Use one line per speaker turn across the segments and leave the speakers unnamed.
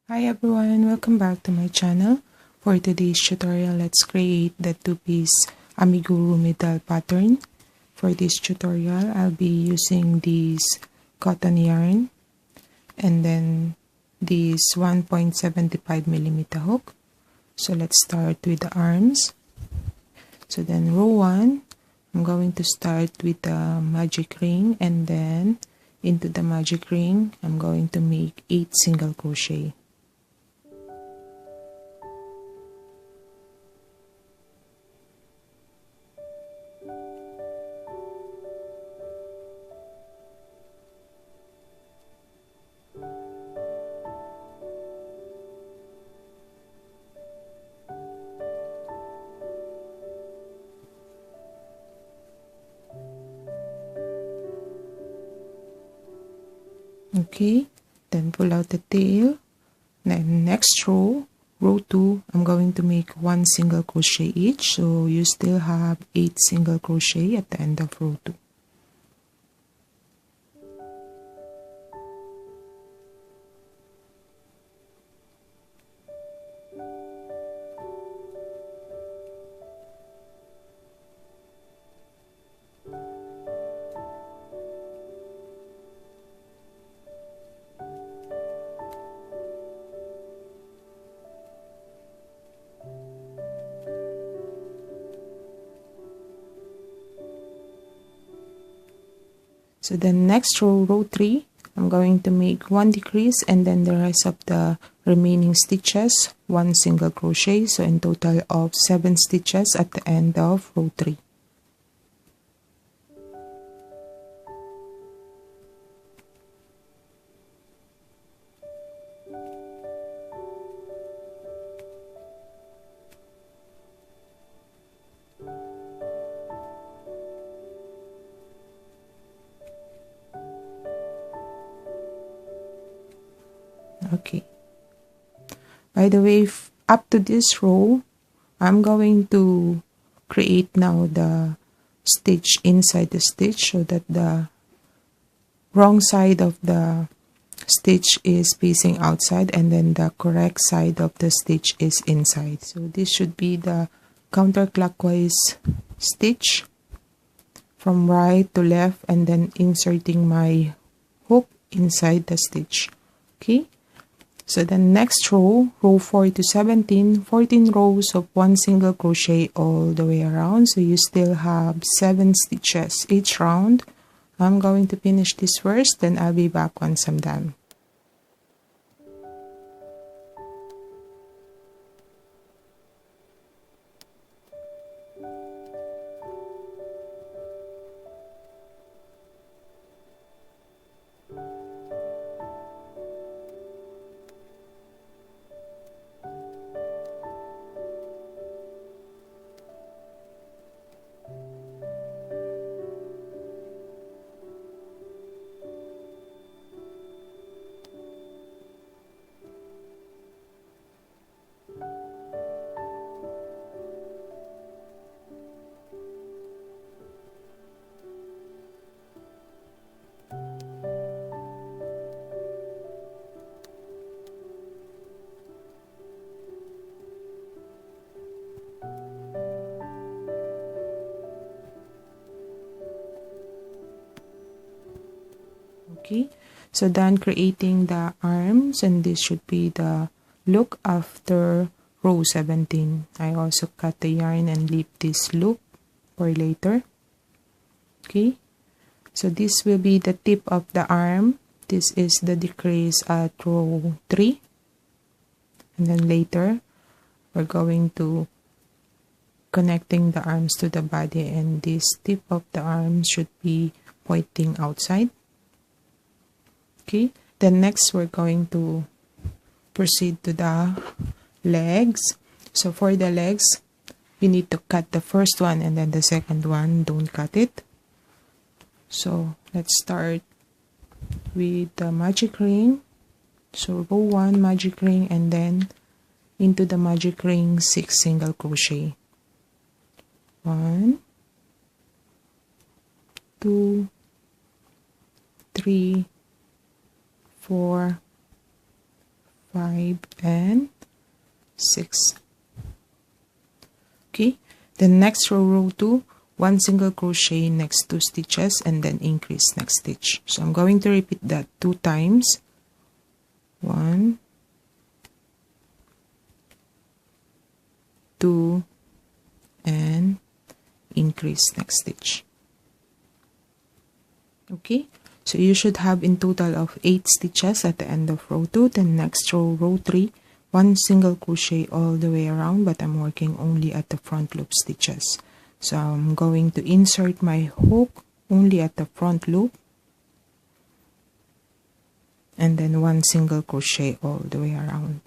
Hi everyone, welcome back to my channel. For today's tutorial, let's create the two-piece Amigurumi doll pattern. For this tutorial, I'll be using this cotton yarn and then this 1.75mm hook. So let's start with the arms. So then row 1, I'm going to start with the magic ring, and then into the magic ring, I'm going to make 8 single crochet. Okay, then pull out the tail. Then next row, row 2, I'm going to make 1 single crochet each, so you still have 8 single crochet at the end of row 2. So then next row, row 3, I'm going to make 1 decrease, and then the rest of the remaining stitches 1 single crochet, so in total of 7 stitches at the end of row 3. Okay, by the way, up to this row, I'm going to create now the stitch inside the stitch, so that the wrong side of the stitch is facing outside and then the correct side of the stitch is inside. So this should be the counterclockwise stitch from right to left, and then inserting my hook inside the stitch. Okay, so the next row, row 4 to 17, 14 rows of 1 single crochet all the way around, so you still have 7 stitches each round. I'm going to finish this first, then I'll be back once I'm done. Okay, so done creating the arms, and this should be the look after row 17. I also cut the yarn and leave this loop for later. Okay, so this will be the tip of the arm. This is the decrease at row 3, and then later we're going to connecting the arms to the body, and this tip of the arm should be pointing outside. Okay, then next we're going to proceed to the legs. So for the legs, you need to cut the first one and then the second one, don't cut it. So let's start with the magic ring. So row 1 magic ring, and then into the magic ring 6 single crochet. 1, 2, 3, 4, 5 and 6. Okay, then next row 2, 1 single crochet next 2 stitches and then increase next stitch. So I'm going to repeat that 2 times. 1, 2, and increase next stitch. Okay, so you should have in total of 8 stitches at the end of row 2. Then next row 3, 1 single crochet all the way around, but I'm working only at the front loop stitches. So I'm going to insert my hook only at the front loop, and then 1 single crochet all the way around.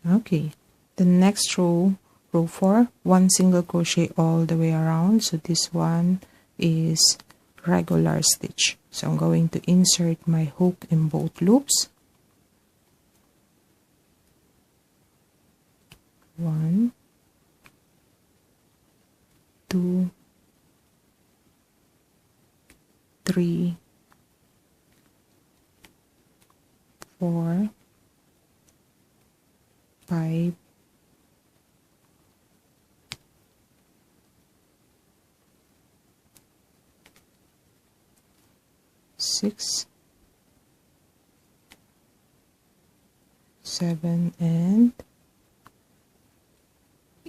Okay, the next row 4, 1 single crochet all the way around. So this one is regular stitch. So I'm going to insert my hook in both loops. 1, 2, 3, 4, 5, 6, 7, and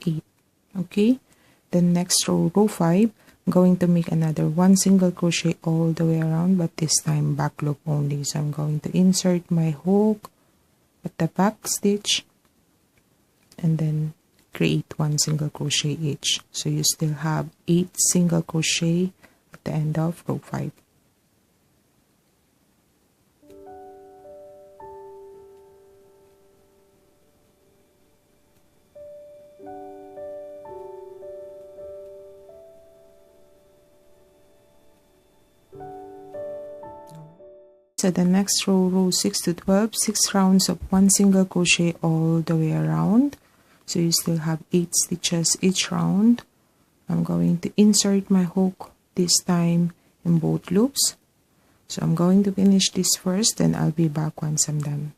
8. Okay, then next row 5, I'm going to make another 1 single crochet all the way around, but this time back loop only. So I'm going to insert my hook at the back stitch and then create 1 single crochet each. So you still have 8 single crochet at the end of row 5. So the next row 6 to 12, 6 rounds of 1 single crochet all the way around. So you still have 8 stitches each round. I'm going to insert my hook this time in both loops. So I'm going to finish this first, then I'll be back once I'm done.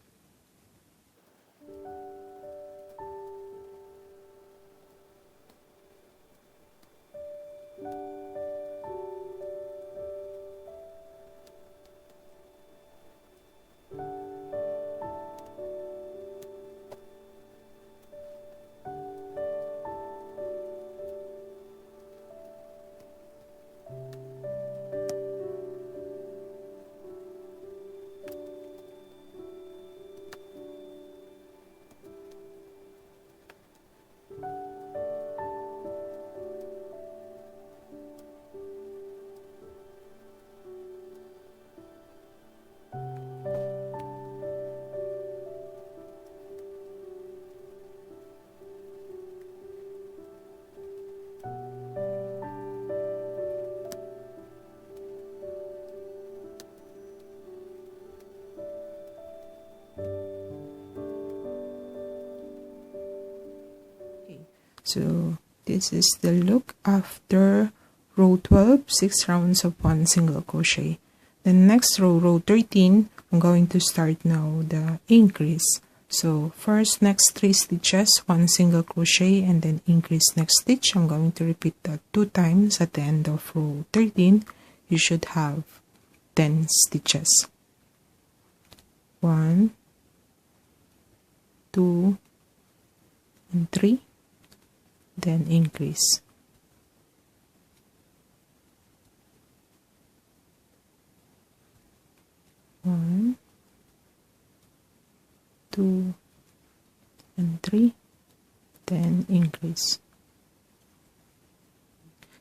So this is the look after row 12, 6 rounds of 1 single crochet. Then next row 13, I'm going to start now the increase. So first next 3 stitches, 1 single crochet and then increase next stitch. I'm going to repeat that 2 times. At the end of row 13, you should have 10 stitches. 1, 2, and 3. Then increase. 1, 2, and 3. Then increase.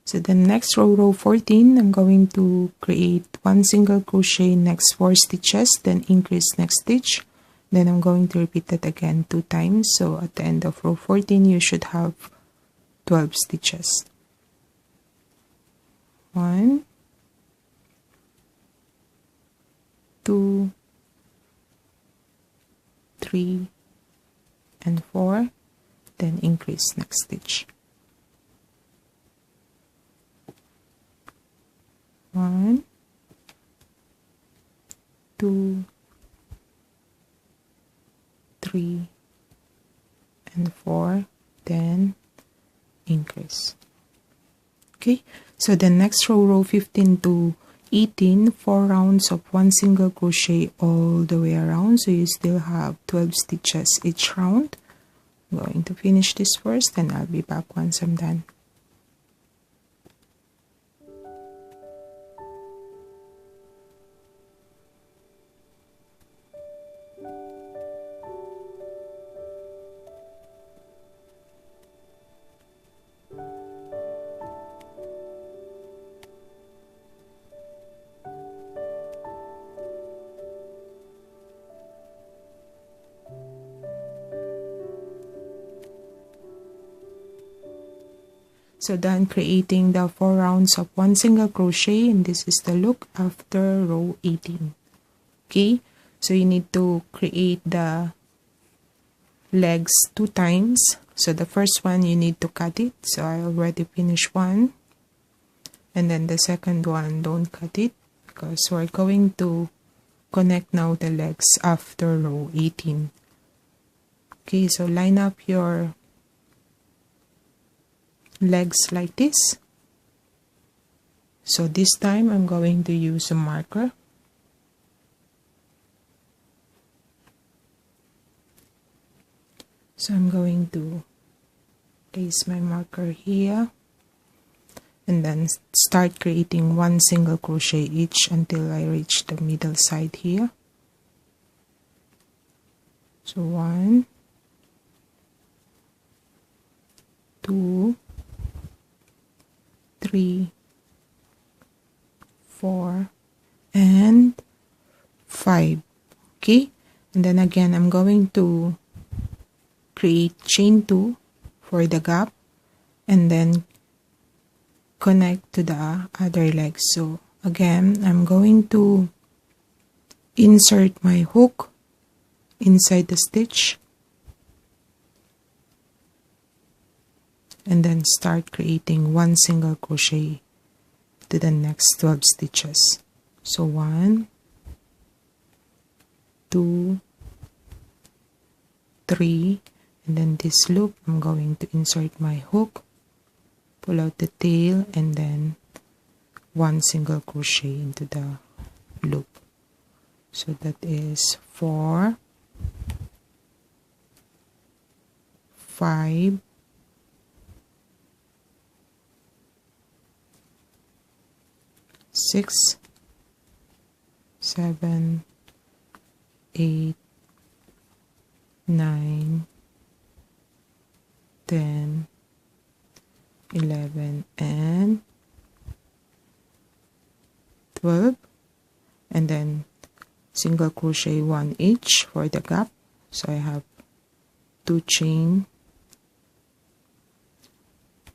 So the next row 14, I'm going to create 1 single crochet next 4 stitches, then increase next stitch. Then I'm going to repeat that again 2 times. So at the end of row 14, you should have 12 stitches. 1, 2, 3, and 4, then increase next stitch. 1, 2, 3, and 4, then increase. Okay, so the next row 15 to 18, 4 rounds of 1 single crochet all the way around, so you still have 12 stitches each round. I'm going to finish this first and I'll be back once I'm done. So done creating the 4 rounds of 1 single crochet, and this is the look after row 18. Okay, so you need to create the legs 2 times. So the first one you need to cut it, so I already finished one, and then the second one don't cut it because we're going to connect now the legs after row 18. Okay, so line up your legs like this. So this time I'm going to use a marker. So I'm going to place my marker here and then start creating 1 single crochet each until I reach the middle side here. So 1, 2, 3, 4, and 5. Okay, and then again I'm going to create chain 2 for the gap and then connect to the other leg. So again I'm going to insert my hook inside the stitch and then start creating 1 single crochet to the next 12 stitches. So 1, 2, 3, and then this loop I'm going to insert my hook, pull out the tail, and then 1 single crochet into the loop. So that is 4, 5, 6, 7, 8, 9, 10, 11, and 12, and then single crochet 1 each for the gap. So I have 2 chain,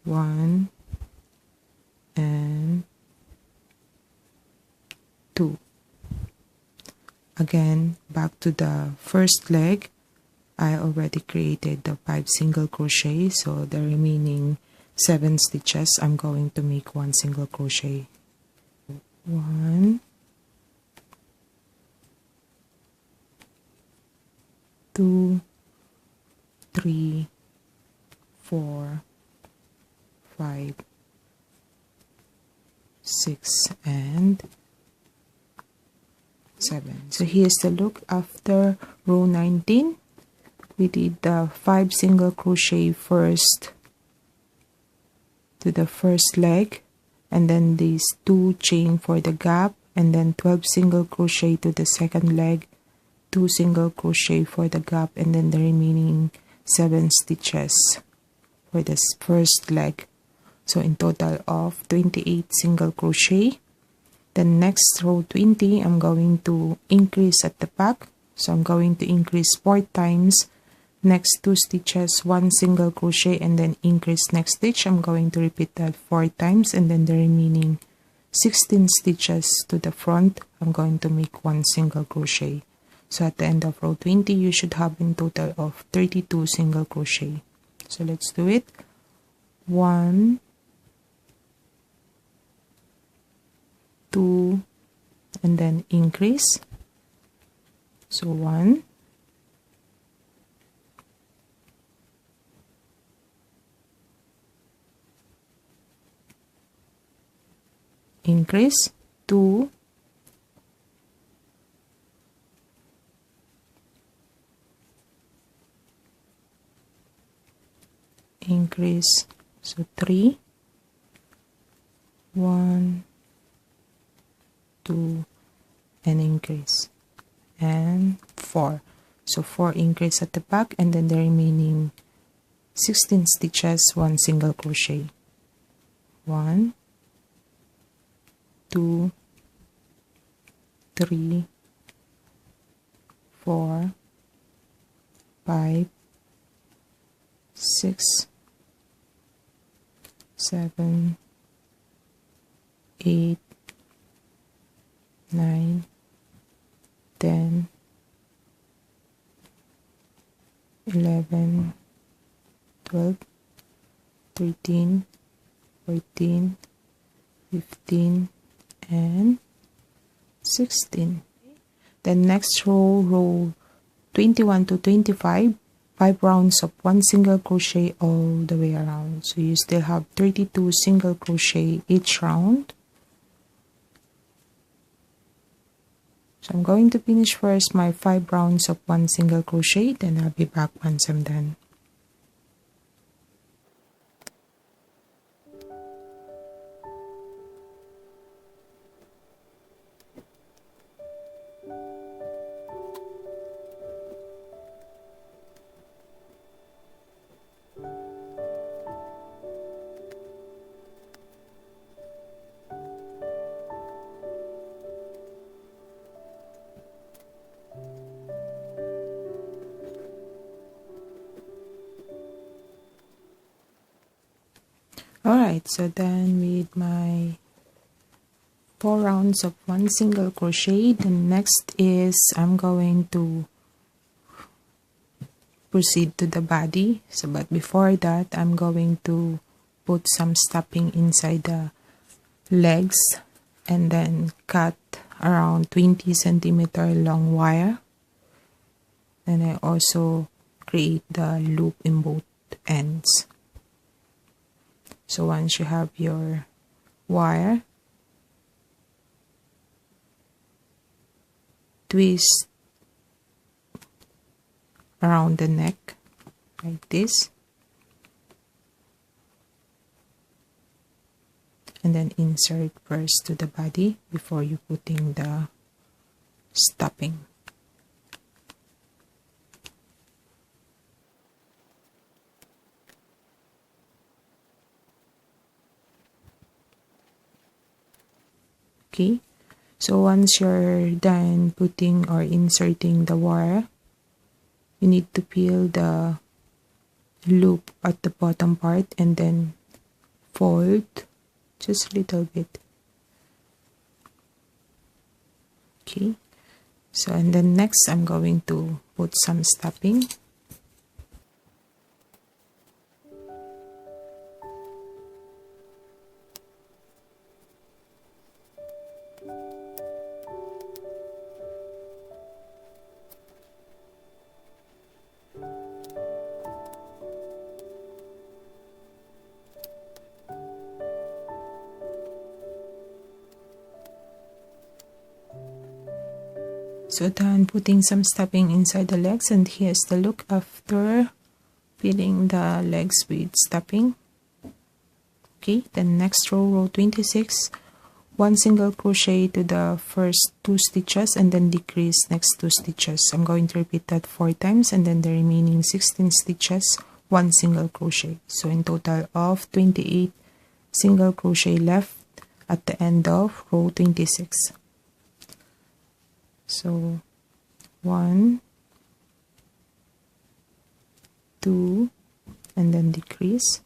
1 and 2. Again, back to the first leg, I already created the 5 single crochet, so the remaining 7 stitches I'm going to make 1 single crochet. 1, 2, 3, 4, 5, 6, and 7. So here's the look after row 19. We did the 5 single crochet first to the first leg, and then these 2 chain for the gap, and then 12 single crochet to the second leg, 2 single crochet for the gap, and then the remaining 7 stitches for the first leg. So in total of 28 single crochet. Then next row 20, I'm going to increase at the back. So I'm going to increase 4 times. Next 2 stitches, 1 single crochet, and then increase next stitch. I'm going to repeat that 4 times, and then the remaining 16 stitches to the front, I'm going to make 1 single crochet. So at the end of row 20, you should have in total of 32 single crochet. So let's do it. 1, 2, and then increase. So 1, increase, 2, increase, so 3, 1, 2, and increase, and 4. So 4 increase at the back, and then the remaining 16 stitches, 1 single crochet. 1, 2, 3, 4, 5, 6, 7, 8, 9, 10, 11, 12, 13, 14, 15, and 16. Then next row 21 to 25, 5 rounds of 1 single crochet all the way around. So you still have 32 single crochet each round. So I'm going to finish first my 5 rounds of 1 single crochet, then I'll be back once I'm done. Alright, so then with my 4 rounds of 1 single crochet, the next is I'm going to proceed to the body. So but before that, I'm going to put some stuffing inside the legs and then cut around 20 centimeter long wire. Then I also create the loop in both ends. So once you have your wire, twist around the neck like this, and then insert first to the body before you putting the stuffing. Okay, so once you're done putting or inserting the wire, you need to peel the loop at the bottom part and then fold just a little bit. Okay, so and then next I'm going to put some stuffing. So done putting some stuffing inside the legs, and here's the look after filling the legs with stuffing. Okay, then next row 26, 1 single crochet to the first 2 stitches and then decrease next 2 stitches. I'm going to repeat that 4 times, and then the remaining 16 stitches, 1 single crochet. So in total of 28 single crochet left at the end of row 26. So 1, 2, and then decrease.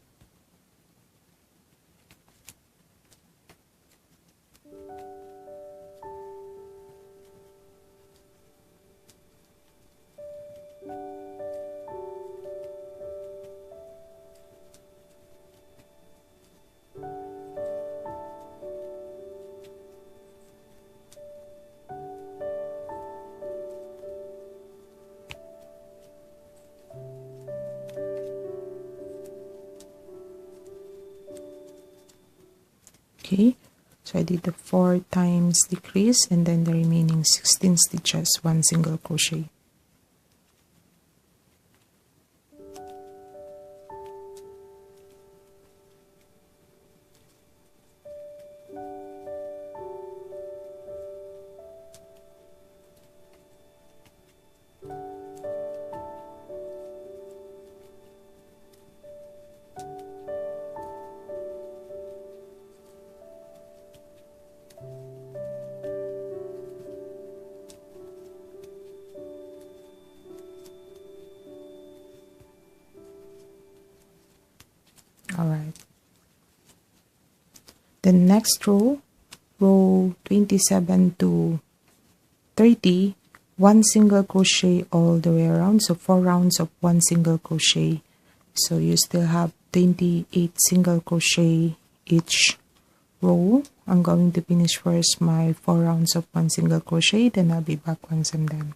Okay, so I did the 4 times decrease and then the remaining 16 stitches, 1 single crochet. Alright. The next row, row 27 to 30, 1 single crochet all the way around. So 4 rounds of 1 single crochet. So you still have 28 single crochet each row. I'm going to finish first my 4 rounds of 1 single crochet, then I'll be back once I'm done.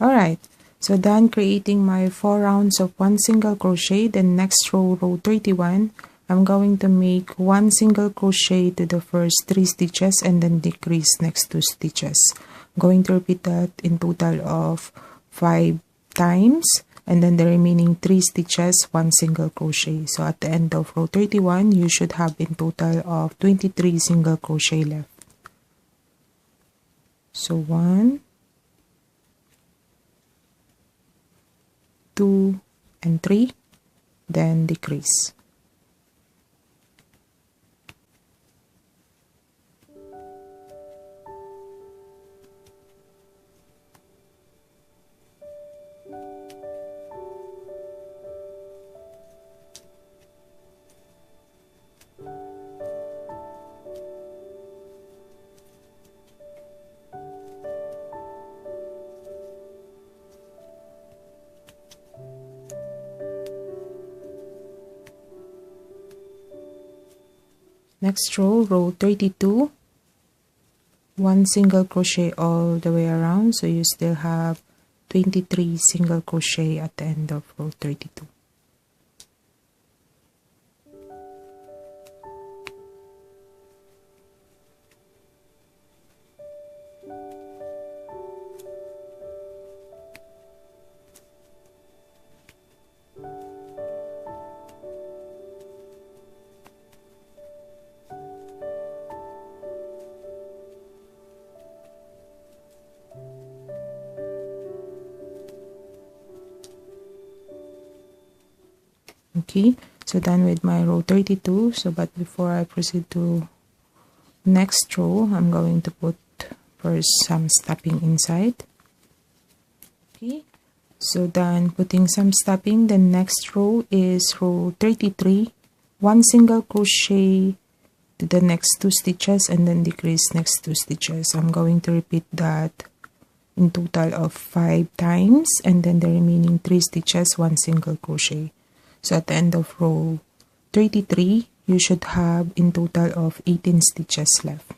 Alright, so done creating my 4 rounds of 1 single crochet. Then next row, row 31, I'm going to make 1 single crochet to the first 3 stitches and then decrease next 2 stitches. I'm going to repeat that in total of 5 times, and then the remaining 3 stitches, 1 single crochet. So at the end of row 31, you should have in total of 23 single crochet left. So 1, 2, and 3, then decrease. Next row, row 32, 1 single crochet all the way around, so you still have 23 single crochet at the end of row 32. Okay, so done with my row 32. So but before I proceed to next row, I'm going to put first some stuffing inside. Okay, so done putting some stuffing. The next row is row 33, 1 single crochet to the next 2 stitches and then decrease next 2 stitches. I'm going to repeat that in total of 5 times, and then the remaining 3 stitches, 1 single crochet. So at the end of row 33, you should have in total of 18 stitches left.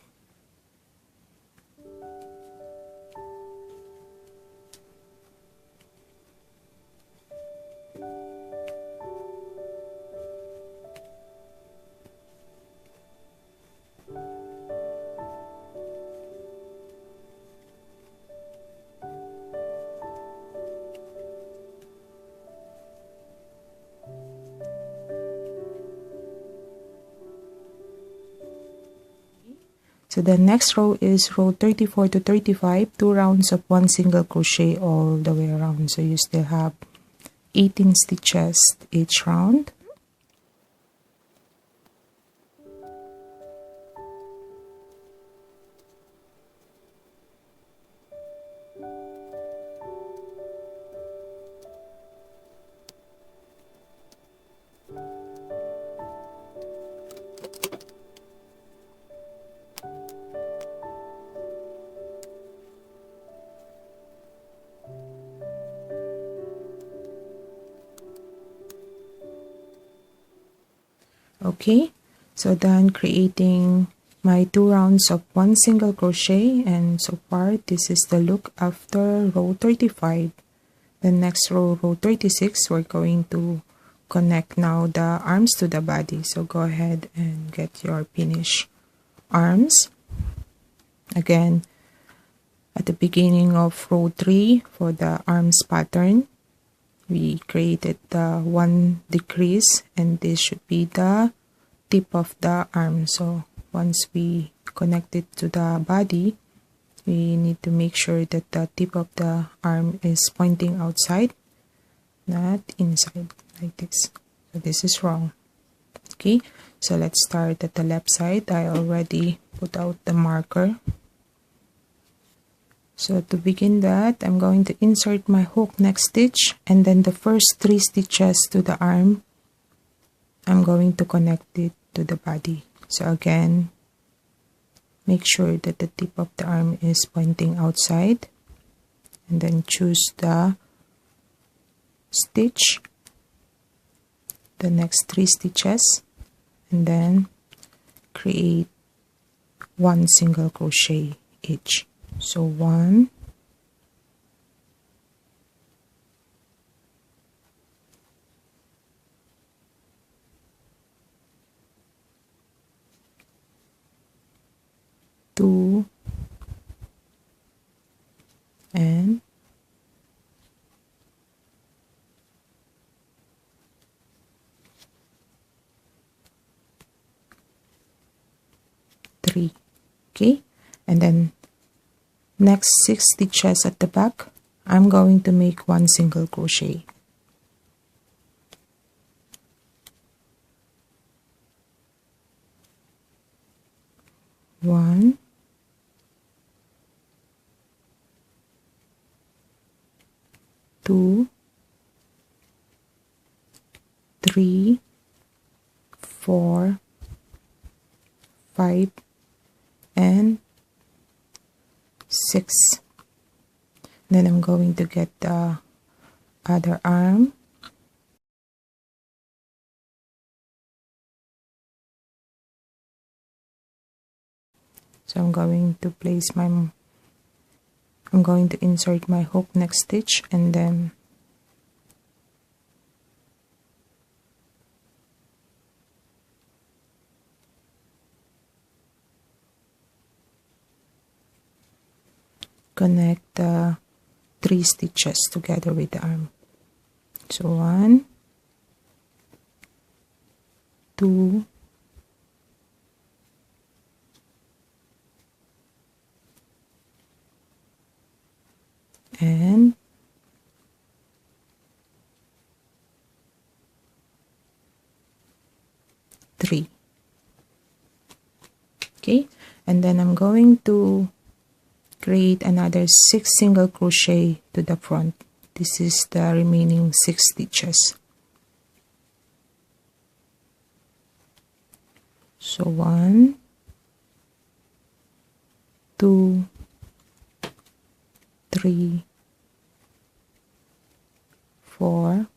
So the next row is row 34 to 35, 2 rounds of 1 single crochet all the way around. So you still have 18 stitches each round. Okay, so done creating my 2 rounds of 1 single crochet, and so far this is the look after row 35. The next row, row 36, we're going to connect now the arms to the body. So go ahead and get your finished arms. Again, at the beginning of row 3 for the arms pattern, we created the 1 decrease, and this should be the tip of the arm. So once we connect it to the body, we need to make sure that the tip of the arm is pointing outside, not inside, like this. So this is wrong. Okay, so let's start at the left side. I already put out the marker. So to begin that, I'm going to insert my hook neck stitch, and then the first 3 stitches to the arm, I'm going to connect it to the body. So again, make sure that the tip of the arm is pointing outside, and then choose the stitch, the next 3 stitches, and then create 1 single crochet each. So 1, 2, and 3. Okay, and then next 6 stitches at the back, I'm going to make 1 single crochet. One, 2, 3, 4, 5, and 6. Then I'm going to get the other arm. So I'm going to insert my hook neck stitch, and then connect the 3 stitches together with the arm. So 1, 2, and 3. Okay, and then I'm going to create another 6 single crochet to the front. This is the remaining 6 stitches. So 1, 2, 3, 4,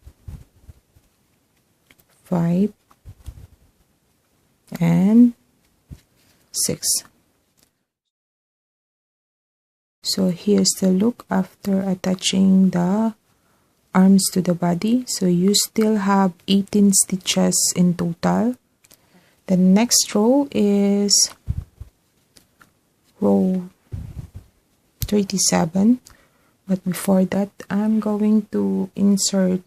5, and 6. So here's the look after attaching the arms to the body. So you still have 18 stitches in total. The next row is row 37, but before that I'm going to insert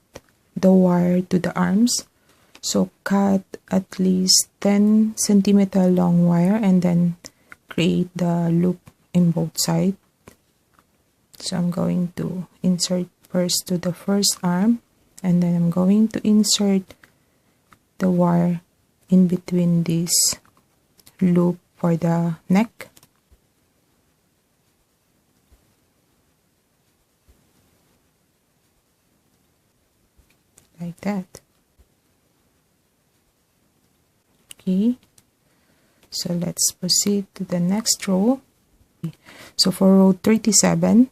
the wire to the arms. So cut at least 10 centimeter long wire, and then create the loop in both sides. So I'm going to insert first to the first arm, and then I'm going to insert the wire in between this loop for the neck. Like that. Okay, so let's proceed to the next row. So for row 37,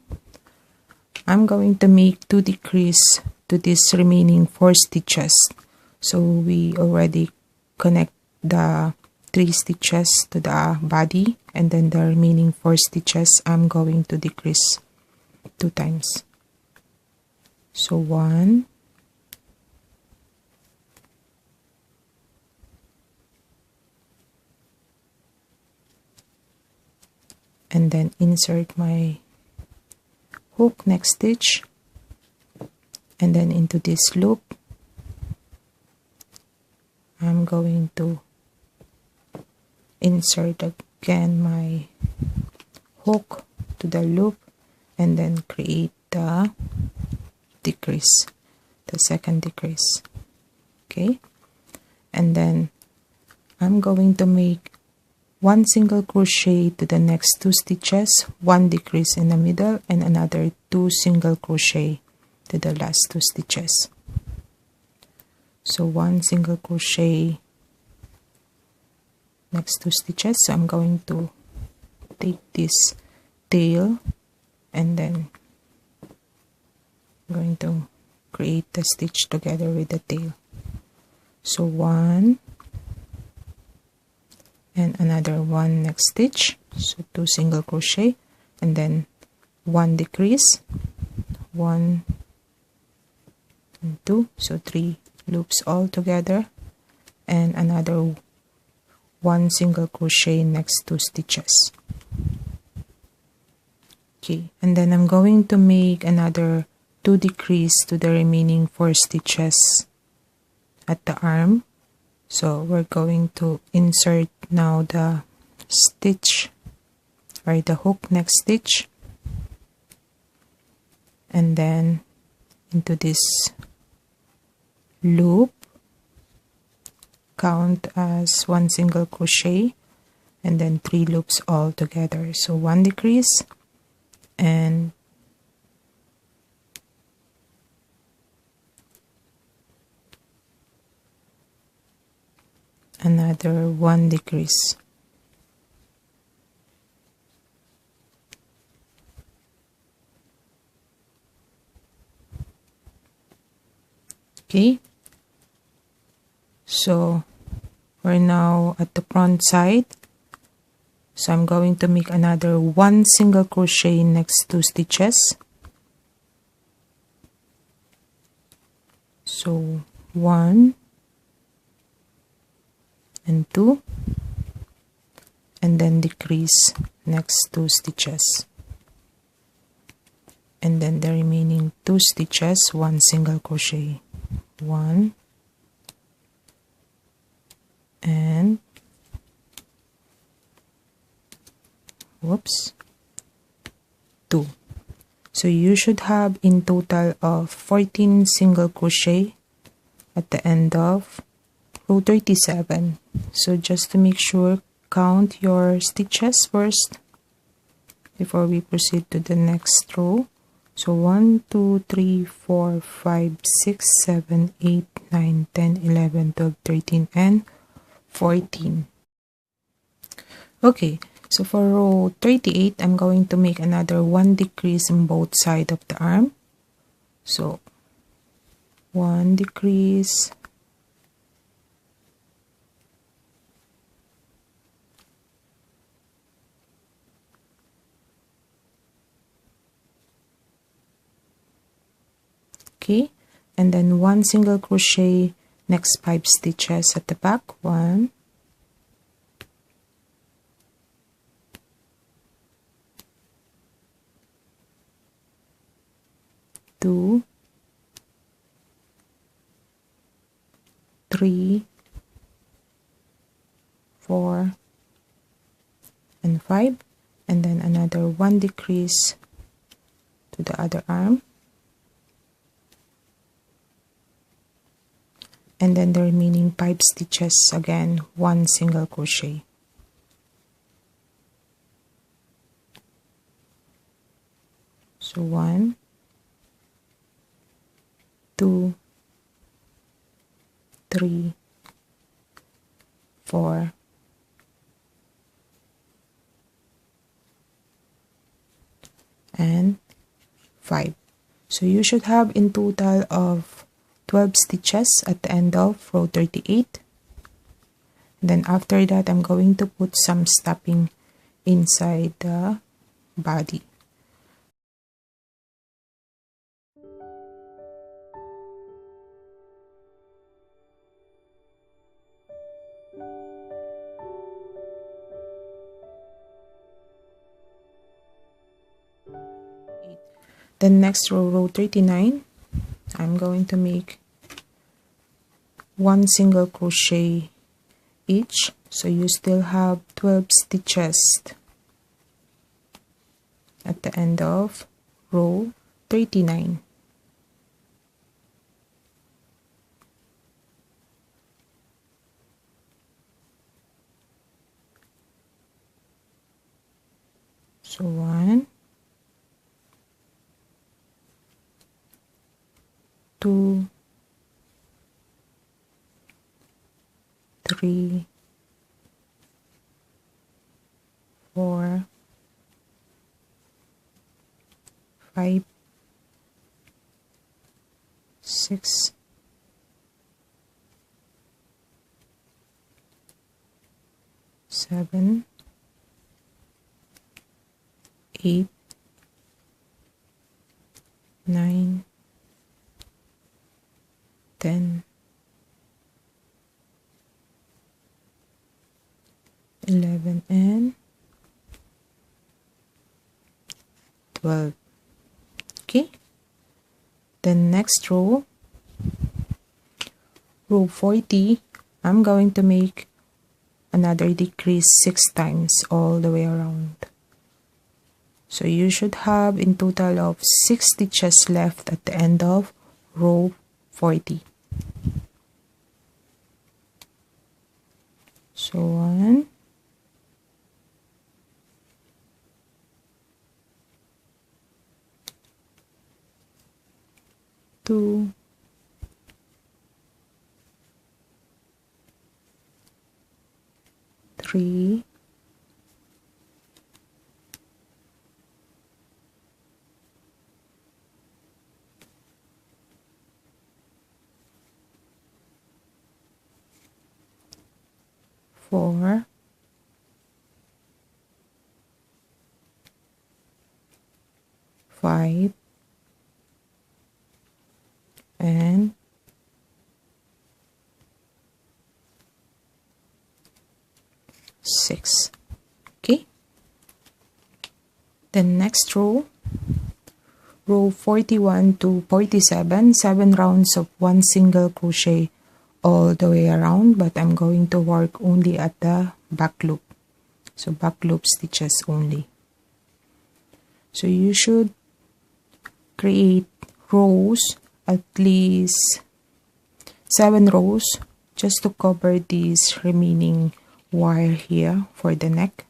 I'm going to make 2 decrease to this remaining 4 stitches. So we already connect the 3 stitches to the body, and then the remaining 4 stitches I'm going to decrease 2 times. So 1, and then insert my hook next stitch, and then into this loop I'm going to insert again my hook to the loop, and then create the decrease, the second decrease. Okay, and then I'm going to make 1 single crochet to the next 2 stitches, 1 decrease in the middle, and another 2 single crochet to the last 2 stitches. So 1 single crochet next 2 stitches. So I'm going to take this tail, and then I'm going to create the stitch together with the tail. So 1 and another 1 next stitch, so 2 single crochet, and then 1 decrease, 1 and 2, so 3 loops all together, and another 1 single crochet next 2 stitches. Okay, and then I'm going to make another 2 decrease to the remaining 4 stitches at the arm. So we're going to insert now the stitch or the hook next stitch, and then into this loop count as 1 single crochet, and then 3 loops all together. So 1 decrease and another 1 decrease. Okay, so we're now at the front side. So I'm going to make another 1 single crochet next 2 stitches. So 1 and 2, and then decrease next 2 stitches, and then the remaining 2 stitches 1 single crochet, 1 and 2. So you should have in total of 14 single crochet at the end of row 37. So just to make sure, count your stitches first before we proceed to the next row. So 1, 2, 3, 4, 5, 6, 7, 8, 9, 10, 11, 12, 13, and 14. Okay, so for row 38, I'm going to make another 1 decrease in both sides of the arm. So 1 decrease, okay, and then 1 single crochet next 5 stitches at the back, 1, 2, 3, 4, and 5, and then another 1 decrease to the other arm, and then the remaining 5 stitches, again 1 single crochet. So 1, 2, 3, 4, and 5. So you should have in total of 12 stitches at the end of row 38. Then after that, I'm going to put some stuffing inside the body. Then next row, row 39, I'm going to make 1 single crochet each, so you still have 12 stitches at the end of row 39. So 1, 2, 3, 4, 5, 6, 7, 8, 9, 10, 11, and 12. Okay, then next row, row 40, I'm going to make another decrease 6 times all the way around. So you should have in total of 6 stitches left at the end of row 40. So 1, 2, 3, 4, 5, and 6. Okay, then next row, row 41 to 47, 7 rounds of 1 single crochet all the way around, but I'm going to work only at the back loop, so back loop stitches only. So you should create rows, at least 7 rows, just to cover this remaining wire here for the neck.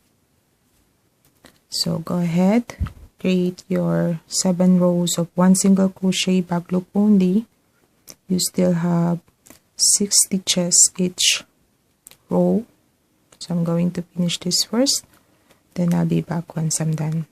So go ahead, create your 7 rows of 1 single crochet back loop only. You still have 6 stitches each row. So I'm going to finish this first, then I'll be back once I'm done.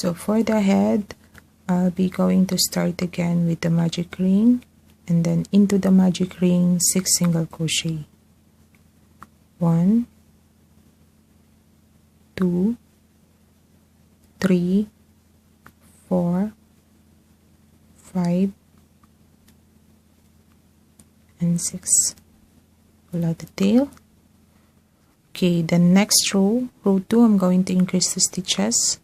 So for the head, I'll be going to start again with the magic ring, and then into the magic ring 6 single crochet. 1, 2, 3, 4, 5, and 6. Pull out the tail. Okay, the next row, row 2, I'm going to increase the stitches.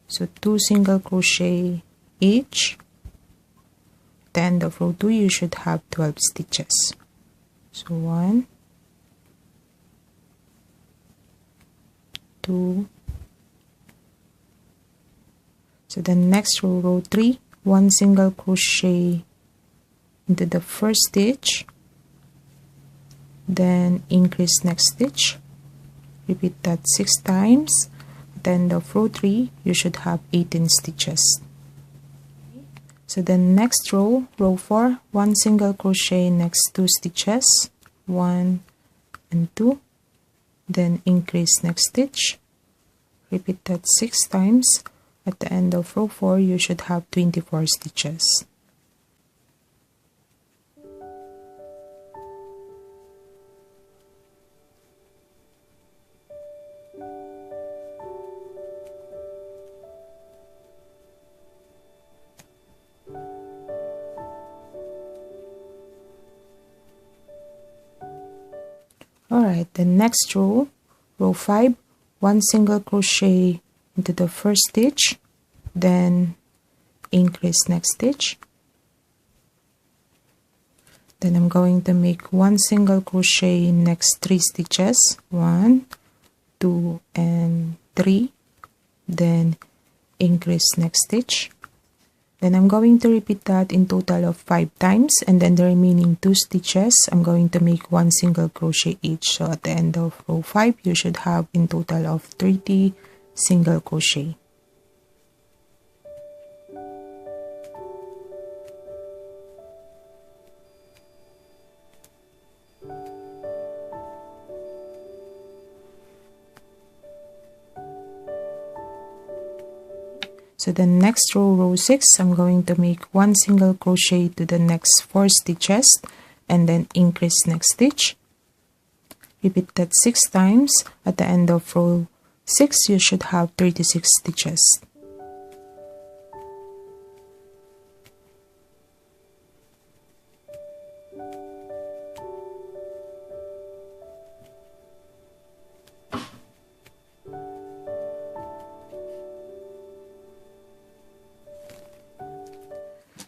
So 2 single crochet each. At the end of row 2, you should have 12 stitches. So 1, 2. So the next row, row 3, 1 single crochet into the first stitch, then increase next stitch. Repeat that 6 times. At the end of row 3, you should have 18 stitches. So the next row, row 4, 1 single crochet next 2 stitches, 1 and 2, then increase next stitch. Repeat that 6 times. At the end of row 4, you should have 24 stitches. Alright, the next row, row 5, 1 single crochet into the first stitch, then increase next stitch. Then I'm going to make 1 single crochet next 3 stitches, 1, 2, and 3, then increase next stitch. Then I'm going to repeat that in total of 5 times, and then the remaining 2 stitches, I'm going to make 1 single crochet each. So at the end of row 5, you should have in total of 30 single crochet. So the next row, row 6, I'm going to make 1 single crochet to the next 4 stitches, and then increase next stitch. Repeat that 6 times. At the end of row 6, you should have 36 stitches.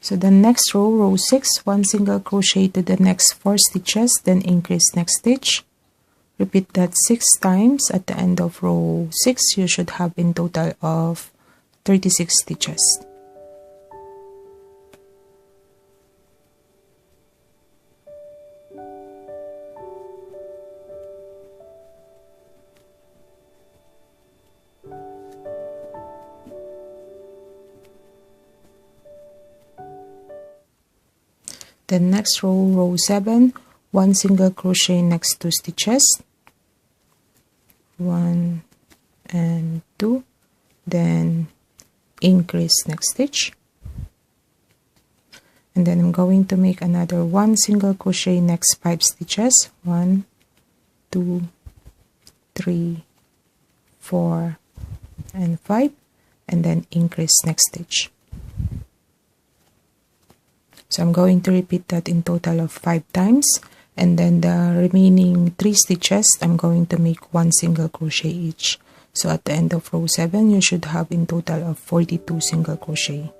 So the next row, row 6, 1 single crochet to the next 4 stitches, then increase next stitch. Repeat that 6 times. At the end of row 6, you should have in total of 36 stitches. The next row, row 7, 1 single crochet next 2 stitches, 1 and 2, then increase next stitch. And then I'm going to make another 1 single crochet next 5 stitches, 1, 2, 3, 4, and 5, and then increase next stitch. So I'm going to repeat that in total of 5 times, and then the remaining 3 stitches, I'm going to make 1 single crochet each. So at the end of row 7, you should have in total of 42 single crochet.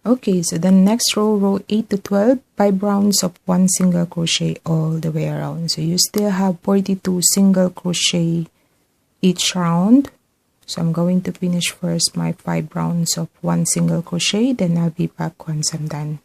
Okay, so the next row, row 8 to 12, 5 rounds of 1 single crochet all the way around. So you still have 42 single crochet each round. So I'm going to finish first my 5 rounds of 1 single crochet, then I'll be back once I'm done.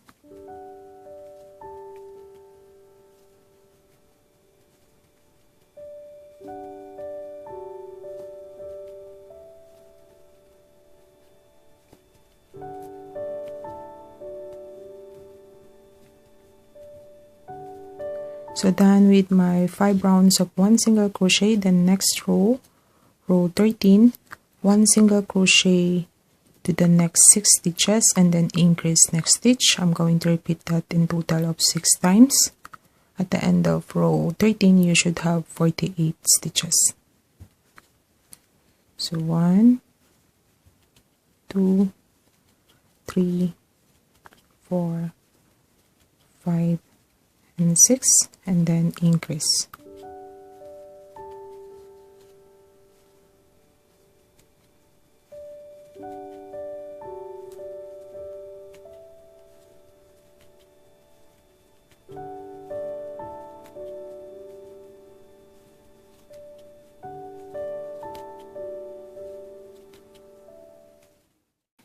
So done with my 5 rounds of 1 single crochet. Then next row, row 13, 1 single crochet to the next 6 stitches and then increase next stitch. I'm going to repeat that in total of 6 times. At the end of row 13, you should have 48 stitches. So 1, 2, 3, 4, 5, and 6, and then increase.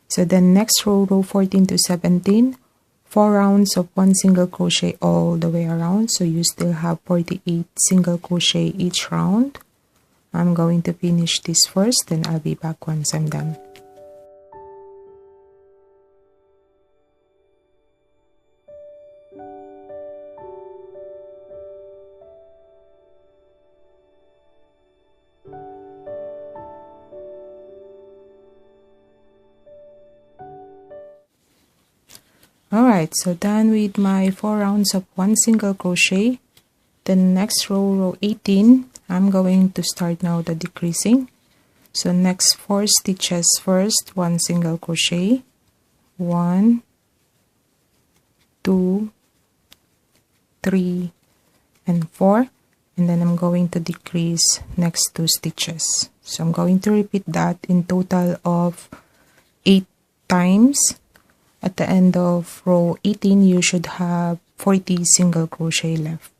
So then next row, row 14 to 17, 4 rounds of 1 single crochet all the way around. So you still have 48 single crochet each round. I'm going to finish this first, then I'll be back once I'm done. Alright, so done with my 4 rounds of 1 single crochet. Then next row, row 18, I'm going to start now the decreasing. So next 4 stitches first, 1 single crochet, 1, 2, 3, and 4, and then I'm going to decrease next 2 stitches. So I'm going to repeat that in total of 8 times. At the end of row 18, you should have 40 single crochet left.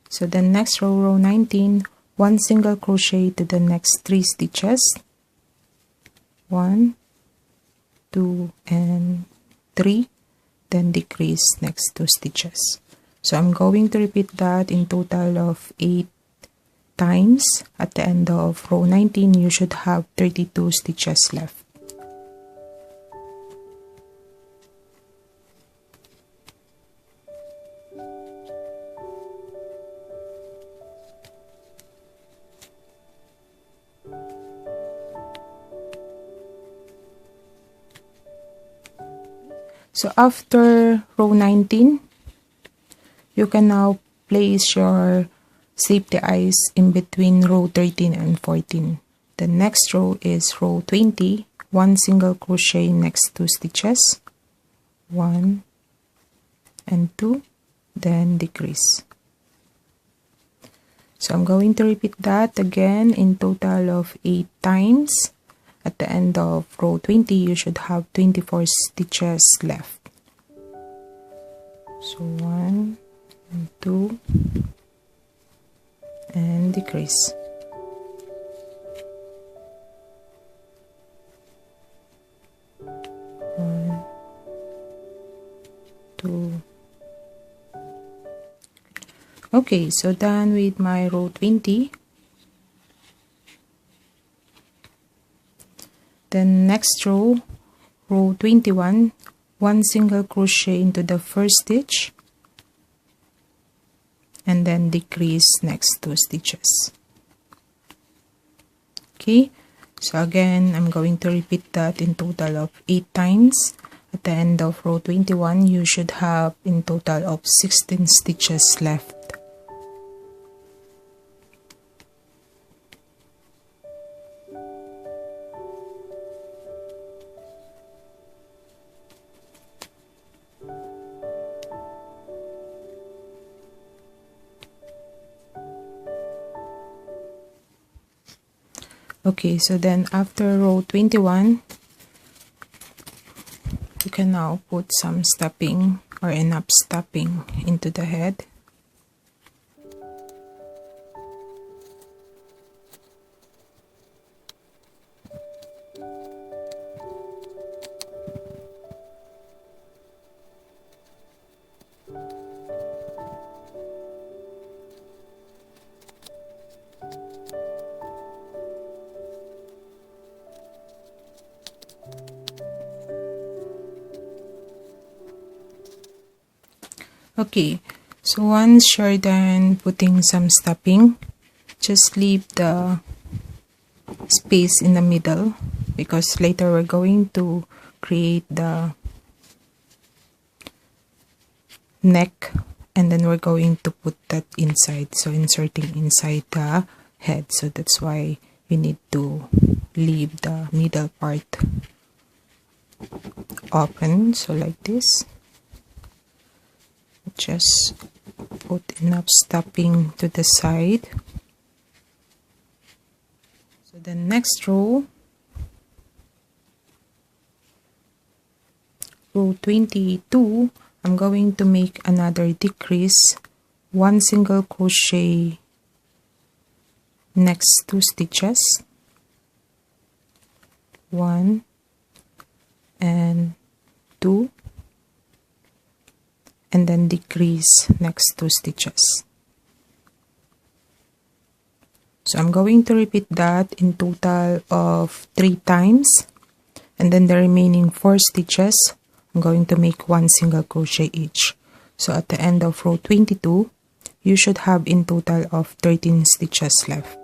So then next row, row 19, 1 single crochet to the next 3 stitches. 1, 2, and 3, then decrease next 2 stitches. So I'm going to repeat that in total of 8 times. At the end of row 19, you should have 32 stitches left. So after row 19, you can now place your safety eyes in between row 13 and 14. The next row is row 20, 1 single crochet next 2 stitches, 1 and 2, then decrease. So I'm going to repeat that again in total of 8 times. At the end of row 20, you should have 24 stitches left. So 1 and 2, and decrease. One, 2. Okay, so done with my row 20. Then next row, row 21, 1 single crochet into the first stitch, and then decrease next 2 stitches. Okay, so again, I'm going to repeat that in total of 8 times. At the end of row 21, you should have in total of 16 stitches left. Okay, so then after row 21, you can now put some stuffing or enough stuffing into the head. Okay, so once you're done putting some stuffing, just leave the space in the middle, because later we're going to create the neck, and then we're going to put that inside, so inserting inside the head. So that's why you need to leave the middle part open, so like this. Just put enough stuffing to the side. So the next row 22, I'm going to make another decrease, 1 single crochet next 2 stitches, 1 and 2, and then decrease next 2 stitches. So I'm going to repeat that in total of 3 times, and then the remaining 4 stitches I'm going to make 1 single crochet each. So at the end of row 22, you should have in total of 13 stitches left.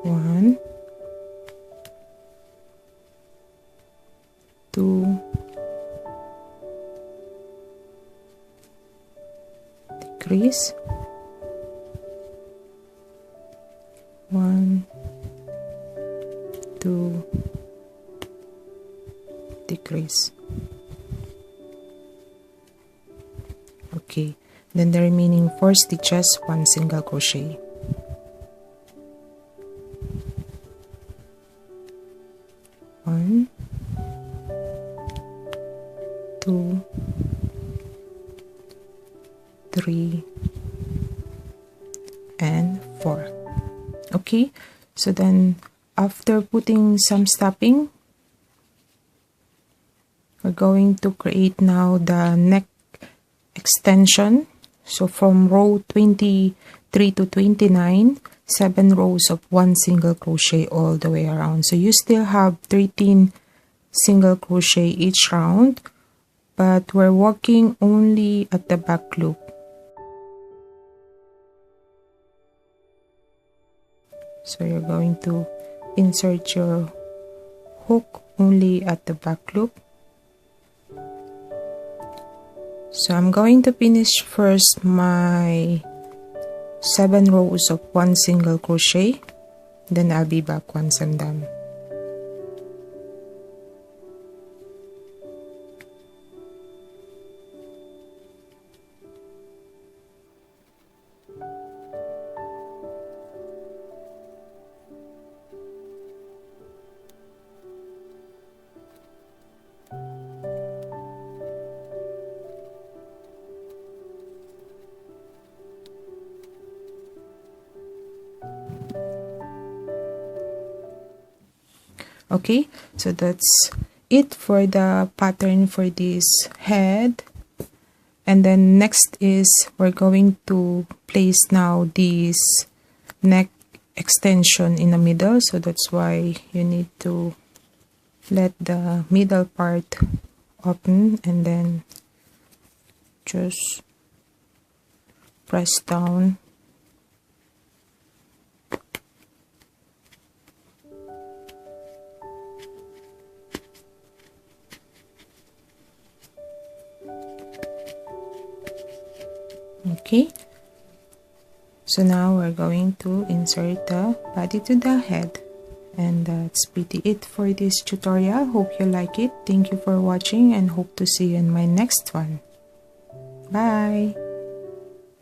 One, 2, decrease, 1, 2, decrease. Okay, then the remaining 4 stitches, 1 single crochet. One, 2, 3, and 4. Okay, so then after putting some stuffing, we're going to create now the neck extension. So from row 23 to 29, 7 rows of 1 single crochet all the way around. So you still have 13 single crochet each round, but we're working only at the back loop. So you're going to insert your hook only at the back loop. So I'm going to finish first my 7 rows of 1 single crochet, then I'll be back once I'm done. Okay, so that's it for the pattern for this head. And then next is we're going to place now this neck extension in the middle. So that's why you need to let the middle part open and then just press down. Okay, so now we're going to insert the body to the head, and that's pretty it for this tutorial. Hope you like it. Thank you for watching and hope to see you in my next one. Bye.